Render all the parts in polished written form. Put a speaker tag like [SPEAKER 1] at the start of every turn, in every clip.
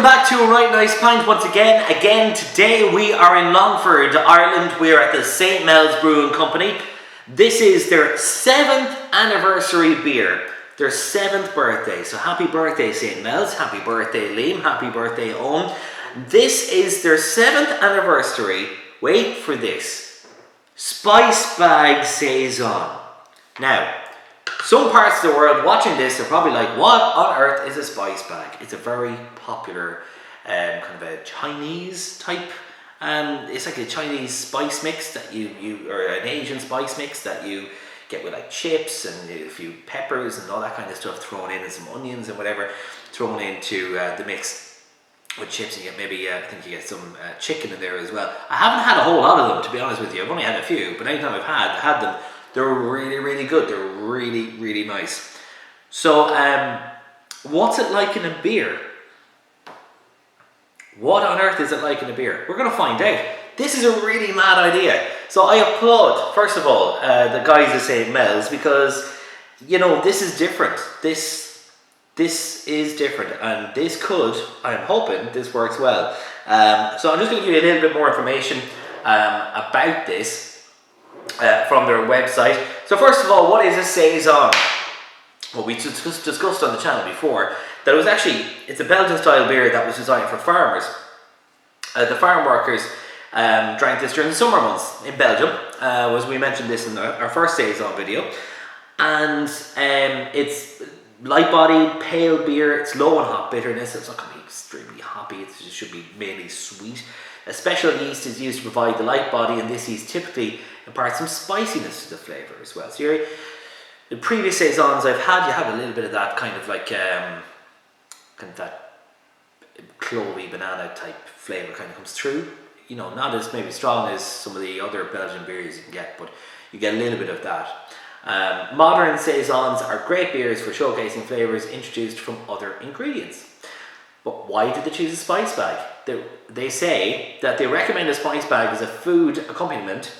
[SPEAKER 1] welcome back to A Right Nice Pint once again. Today we are in Longford, Ireland. We are at the St. Mels Brewing Company. This is their 7th anniversary beer, their 7th birthday. So happy birthday, St. Mels. Happy birthday, Liam. Happy birthday, Owen. This is their 7th anniversary. Wait for this. Spice Bag Saison. Now, some parts of the world watching this are probably like, what on earth is a spice bag? It's a very popular kind of a Chinese type. It's like a Chinese spice mix that you or an Asian spice mix that you get with like chips and a few peppers and all that kind of stuff thrown in, and some onions and whatever thrown into the mix with chips. And you get maybe I think you get some chicken in there as well. I haven't had a whole lot of them, to be honest with you. I've only had a few, but anytime I've had them, they're really, really good. They're really, really nice. So, what's it like in a beer? What on earth is it like in a beer? We're going to find out. This is a really mad idea. So I applaud, first of all, the guys at St. Mels, because, you know, this is different. This is different, and this could, I'm hoping, this works well. So I'm just going to give you a little bit more information about this. From their website. So first of all, what is a Saison? Well, we discussed on the channel before that it's a Belgian style beer that was designed for farmers. The farm workers drank this during the summer months in Belgium, as we mentioned this in our first Saison video. And it's light-bodied, pale beer. It's low in hop bitterness. It's not going to be extremely hoppy. It should be mainly sweet. A special yeast is used to provide the light body, and this yeast typically imparts some spiciness to the flavour as well. So the previous Saisons I've had, you have a little bit of that kind of like kind of that clovey banana type flavour kind of comes through. You know, not as maybe strong as some of the other Belgian beers you can get, but you get a little bit of that. Modern Saisons are great beers for showcasing flavours introduced from other ingredients. But why did they choose a spice bag? They say that they recommend a spice bag as a food accompaniment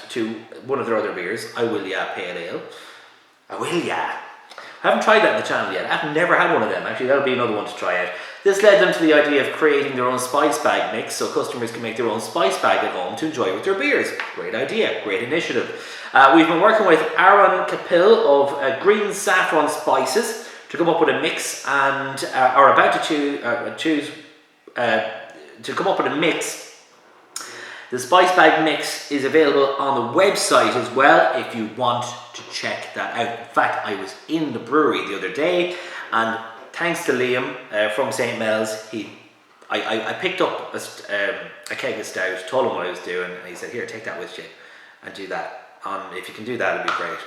[SPEAKER 1] to one of their other beers, I Will Ya Pale Ale. I Will Ya. I haven't tried that on the channel yet. I've never had one of them. Actually, that'll be another one to try out. This led them to the idea of creating their own spice bag mix so customers can make their own spice bag at home to enjoy with their beers. Great idea, great initiative. We've been working with Aaron Capil of Green Saffron Spices to come up with a mix, and are about to come up with a mix. The spice bag mix is available on the website as well if you want to check that out. In fact, I was in the brewery the other day, and thanks to Liam from St. Mels, I picked up a keg of stout, told him what I was doing, and he said, "Here, take that with you and do that. If you can do that, it'd be great."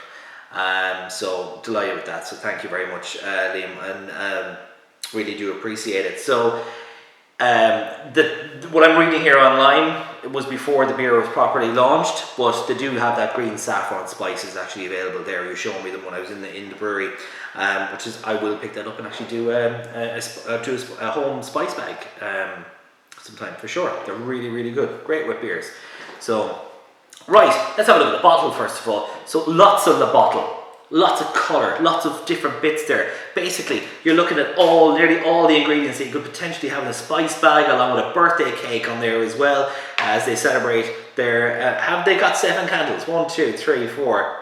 [SPEAKER 1] So delighted with that. So thank you very much, Liam, and really do appreciate it. So what I'm reading here online, it was before the beer was properly launched, but they do have that green saffron spices actually available there. You showed me them when I was in the brewery, which is, I will pick that up and actually do a home spice bag sometime for sure. They're really, really good. Great with beers. So, right, let's have a look at the bottle first of all. So lots on the bottle. Lots of colour, lots of different bits there. Basically, you're looking at nearly all the ingredients that you could potentially have in a spice bag, along with a birthday cake on there as well, as they celebrate their... have they got 7 candles? 1, 2, 3, 4.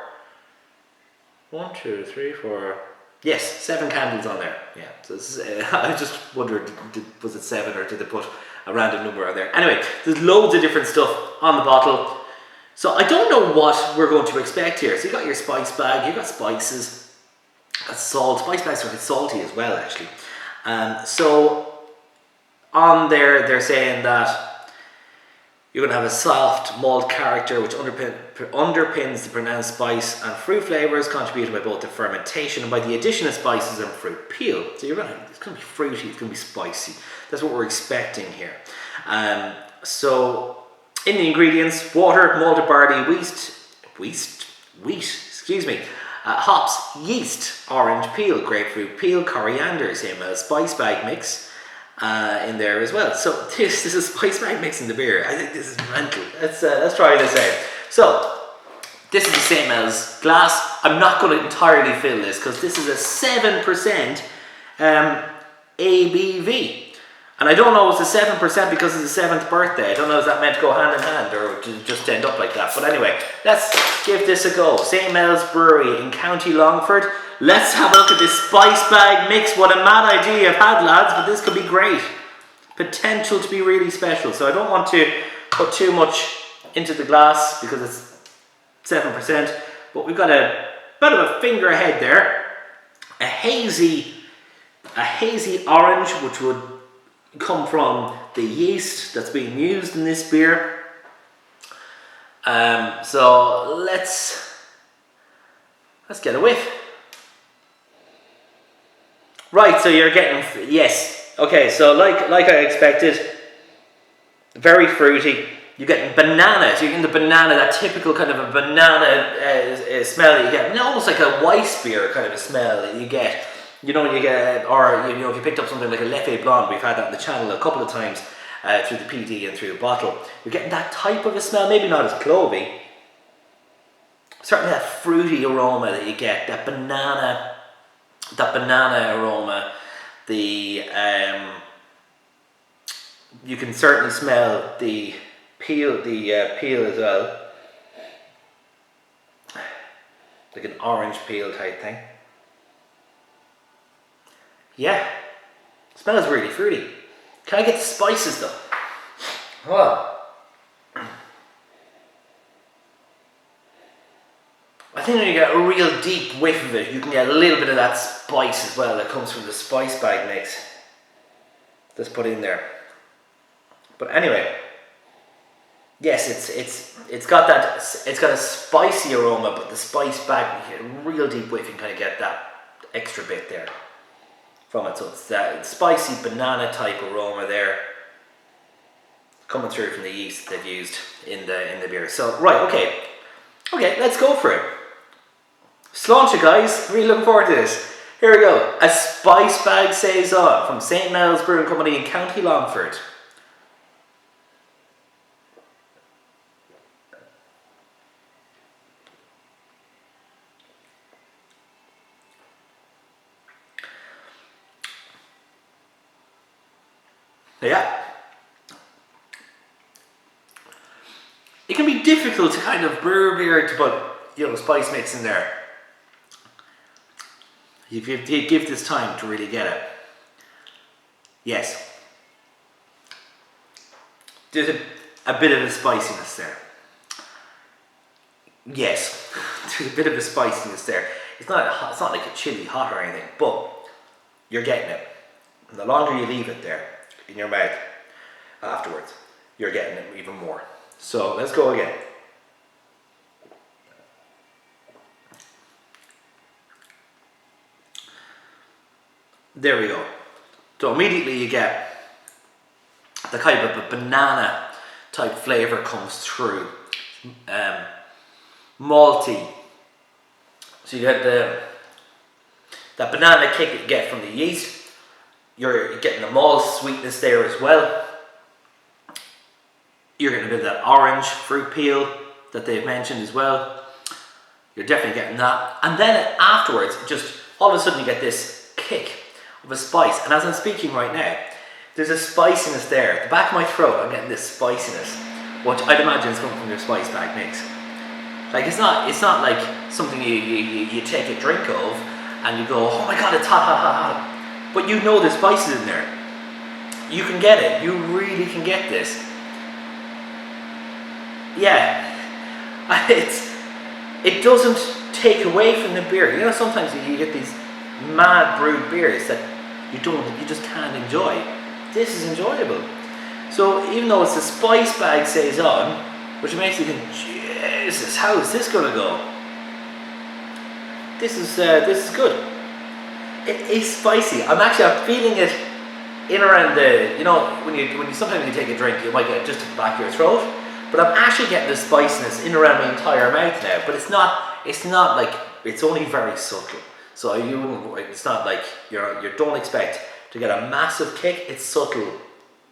[SPEAKER 1] 1, 2, 3, 4... Yes, 7 candles on there. Yeah, so this is, I just wondered, was it 7 or did they put a random number on there? Anyway, there's loads of different stuff on the bottle. So I don't know what we're going to expect here. So you got your spice bag, you've got spices, got salt. Spice bags are a bit salty as well, actually. So on there, they're saying that you're going to have a soft malt character which underpins the pronounced spice and fruit flavors contributed by both the fermentation and by the addition of spices and fruit peel. So it's going to be fruity, it's going to be spicy. That's what we're expecting here. So in the ingredients, water, malted barley, hops, yeast, orange peel, grapefruit peel, coriander, same as spice bag mix in there as well. So this is a spice bag mix in the beer. I think this is mental. Let's try this out. So this is the St. Mels glass. I'm not going to entirely fill this because this is a 7% ABV. And I don't know, it's a 7% because it's the 7th birthday. I don't know if that meant to go hand in hand or just end up like that. But anyway, let's give this a go. St. Mels Brewery in County Longford. Let's have a look at this spice bag mix. What a mad idea I've had, lads, but this could be great. Potential to be really special. So I don't want to put too much into the glass because it's 7%. But we've got a bit of a finger ahead there. A hazy orange, which would come from the yeast that's being used in this beer. So let's get a whiff. Right, so you're getting, yes, okay, so like I expected, very fruity. You're getting banana, so you're getting the banana, that typical kind of a banana smell that you get, almost like a Weiss beer kind of a smell that you get. You know, you get, or you know, if you picked up something like a Leffe Blonde, we've had that on the channel a couple of times through the PD and through the bottle. You're getting that type of a smell, maybe not as clovey. Certainly that fruity aroma that you get, that banana aroma. The you can certainly smell the peel as well, like an orange peel type thing. Yeah, smells really fruity. Can I get the spices though? Well, I think when you get a real deep whiff of it, you can get a little bit of that spice as well that comes from the spice bag mix that's put in there. But anyway, yes, it's got a spicy aroma, but the spice bag, you get a real deep whiff, you can kind of get that extra bit there from it. So it's that spicy banana type aroma there coming through from the yeast they've used in the beer. So right, okay, let's go for it. Launch it, guys. Really looking forward to this. Here we go. A spice bag Saison from St. Mels Brewing Company in County Longford. Yeah. It can be difficult to kind of brew beer to put, spice mix in there. You give this time to really get it. Yes. There's a bit of a spiciness there. Yes. There's a bit of a spiciness there. It's not like a chili hot or anything, but you're getting it. And the longer you leave it there in your mouth afterwards, you're getting it even more. So let's go again. There we go. So immediately you get the kind of a banana type flavour comes through. Malty. So you get that banana kick that you get from the yeast. You're getting the malt sweetness there as well. You're getting a bit of that orange fruit peel that they've mentioned as well. You're definitely getting that. And then afterwards, just all of a sudden you get this kick of a spice. And as I'm speaking right now, there's a spiciness there. At the back of my throat, I'm getting this spiciness, which I'd imagine is coming from your spice bag mix. Like it's not like something you take a drink of and you go, oh my god, it's hot, hot, hot, hot. But you know there's spices in there. You can get it. You really can get this. Yeah, it doesn't take away from the beer. You know, sometimes you get these mad brewed beers that you just can't enjoy. This is enjoyable. So even though it's a spice bag Saison, which makes you think, Jesus, how is this gonna go? This is good. It is spicy. I'm feeling it in around when you sometimes take a drink, you might get it just at the back of your throat. But I'm actually getting the spiciness in around my entire mouth now. But it's not like, it's only very subtle. So it's not like you don't expect to get a massive kick. It's subtle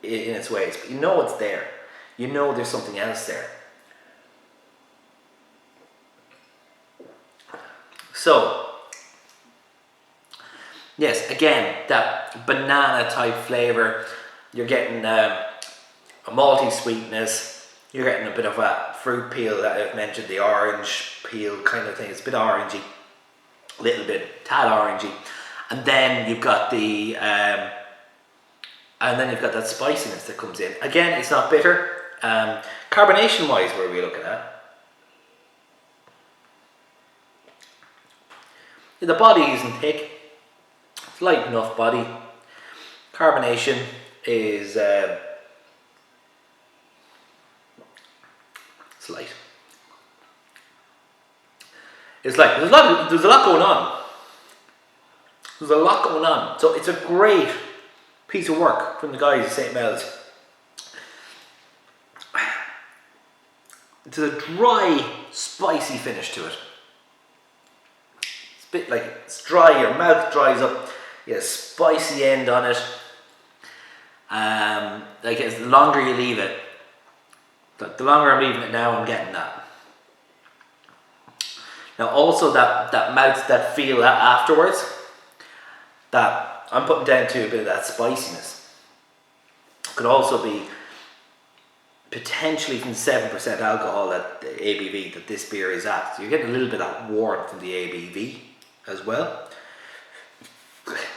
[SPEAKER 1] in its ways, but you know it's there. You know there's something else there. So, yes, again, that banana type flavor. You're getting a malty sweetness. You're getting a bit of a fruit peel that I've mentioned, the orange peel kind of thing. It's a bit orangey, a little bit tad orangey, and then you've got that spiciness that comes in. Again, it's not bitter. Carbonation wise, what are we looking at? The body isn't thick. It's light enough body. Carbonation is it's light. It's like there's a lot going on. There's a lot going on. So it's a great piece of work from the guys at St. Mels. It's a dry, spicy finish to it. It's a bit like it's dry, your mouth dries up, you get a spicy end on it. Like as the longer you leave it, the longer I'm leaving it now, I'm getting that. Now also that mouth, that feel that afterwards, that I'm putting down to a bit of that spiciness. Could also be potentially from 7% alcohol, that the ABV that this beer is at. So you're getting a little bit of that warmth from the ABV as well.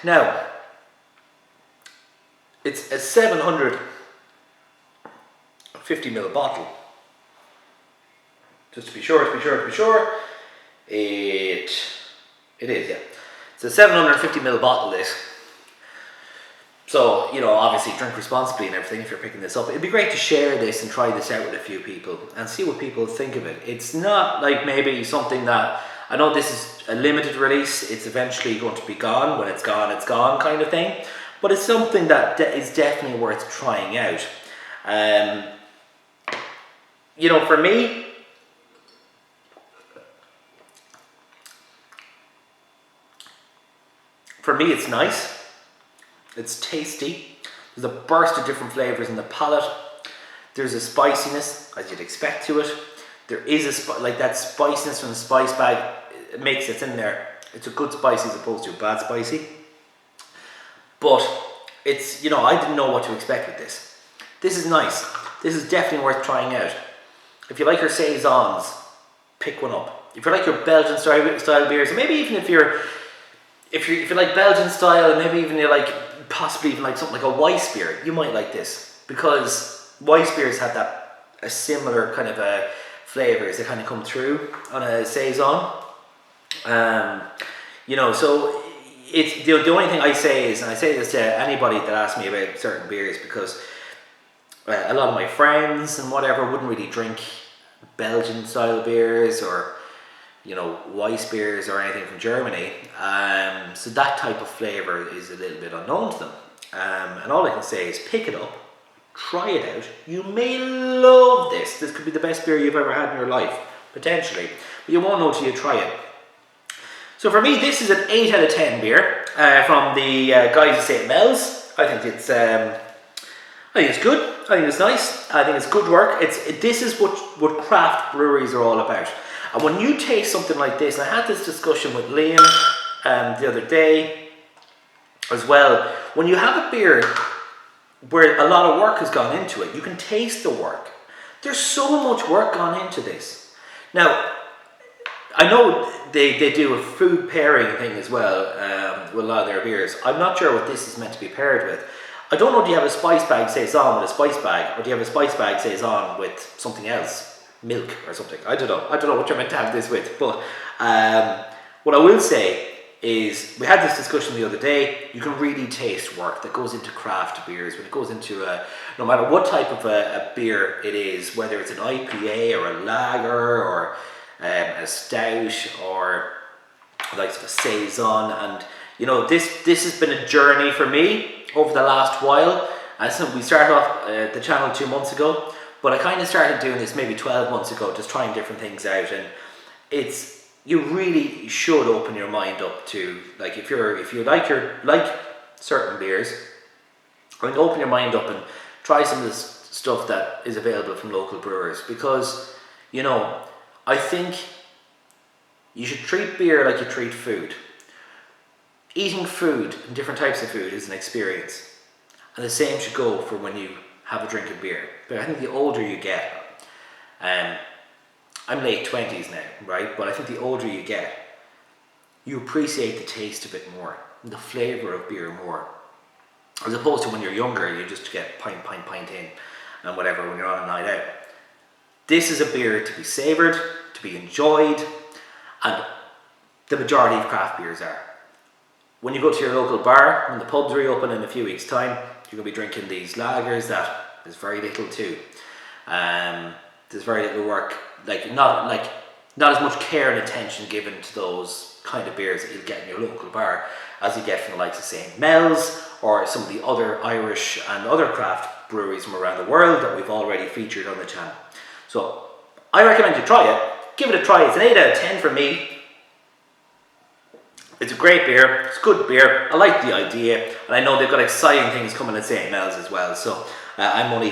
[SPEAKER 1] Now, it's a 750ml bottle. Just to be sure. It is, yeah. It's a 750ml bottle, this. So, you know, obviously drink responsibly and everything if you're picking this up. It'd be great to share this and try this out with a few people and see what people think of it. It's not like maybe something that, I know this is a limited release, it's eventually going to be gone. When it's gone kind of thing. But it's something that is definitely worth trying out. You know, for me, it's nice. It's tasty. There's a burst of different flavors in the palate. There's a spiciness, as you'd expect to it. There is like that spiciness from the spice bag mix that's in there. It's a good spicy as opposed to a bad spicy. But it's, you know, I didn't know what to expect with this. This is nice. This is definitely worth trying out. If you like your Saisons, pick one up. If you like your Belgian style beers, maybe even if you like Belgian style, and maybe even you like possibly even like something like a Weiss beer, you might like this, because Weiss beers have a similar kind of flavors that kind of come through on a Saison. You know, so it's the only thing I say is, and I say this to anybody that asks me about certain beers, because a lot of my friends and whatever wouldn't really drink Belgian style beers or, you know, Weiss beers or anything from Germany. So that type of flavour is a little bit unknown to them. And all I can say is pick it up, try it out. You may love this. This could be the best beer you've ever had in your life, potentially. But you won't know till you try it. So for me, this is an 8 out of 10 beer from the guys at St. Mels. I think it's good. I think it's nice. I think it's good work. This is what craft breweries are all about. And when you taste something like this, and I had this discussion with Liam the other day as well, when you have a beer where a lot of work has gone into it, you can taste the work. There's so much work gone into this. Now, I know they do a food pairing thing as well with a lot of their beers. I'm not sure what this is meant to be paired with. I don't know, do you have a spice bag Saison with a spice bag, or do you have a spice bag Saison with something else? Milk or something. I don't know what you're meant to have this with. But what I will say is, we had this discussion the other day, you can really taste work that goes into craft beers, when it goes into no matter what type of a beer it is, whether it's an IPA or a lager or a stout or like a Saison. And you know, this has been a journey for me over the last while. So we started off the channel 2 months ago, but I kind of started doing this maybe 12 months ago, just trying different things out. And you really should open your mind up to, like, if you like certain beers, I mean, open your mind up and try some of this stuff that is available from local brewers, because, you know, I think you should treat beer like you treat food. Eating food and different types of food is an experience. And the same should go for when you have a drink of beer. But I think the older you get, I'm late 20s now, right? But I think the older you get, you appreciate the taste of it more, the flavour of beer more. As opposed to when you're younger, you just get pint in and whatever when you're on a night out. This is a beer to be savoured, to be enjoyed, and the majority of craft beers are. When you go to your local bar, when the pubs reopen in a few weeks' time, you're going to be drinking these lagers that there's very little to. There's very little work, not as much care and attention given to those kind of beers that you'll get in your local bar as you get from the likes of St. Mels or some of the other Irish and other craft breweries from around the world that we've already featured on the channel. So I recommend you try it. Give it a try. It's an 8 out of 10 for me. It's a great beer. It's good beer. I like the idea, and I know they've got exciting things coming at St. Mels as well. So I'm only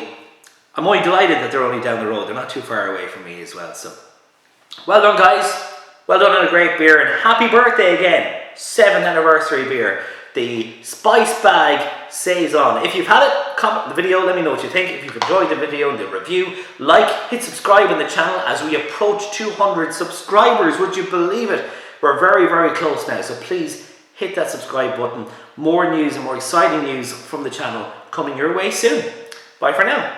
[SPEAKER 1] delighted that they're only down the road. They're not too far away from me as well. So well done, guys. Well done on a great beer, and happy birthday again. 7th anniversary beer, the Spice Bag Saison. If you've had it, comment the video, let me know what you think. If you've enjoyed the video and the review, hit subscribe on the channel as we approach 200 subscribers. Would you believe it? We're very, very close now, so please hit that subscribe button. More news and more exciting news from the channel coming your way soon. Bye for now.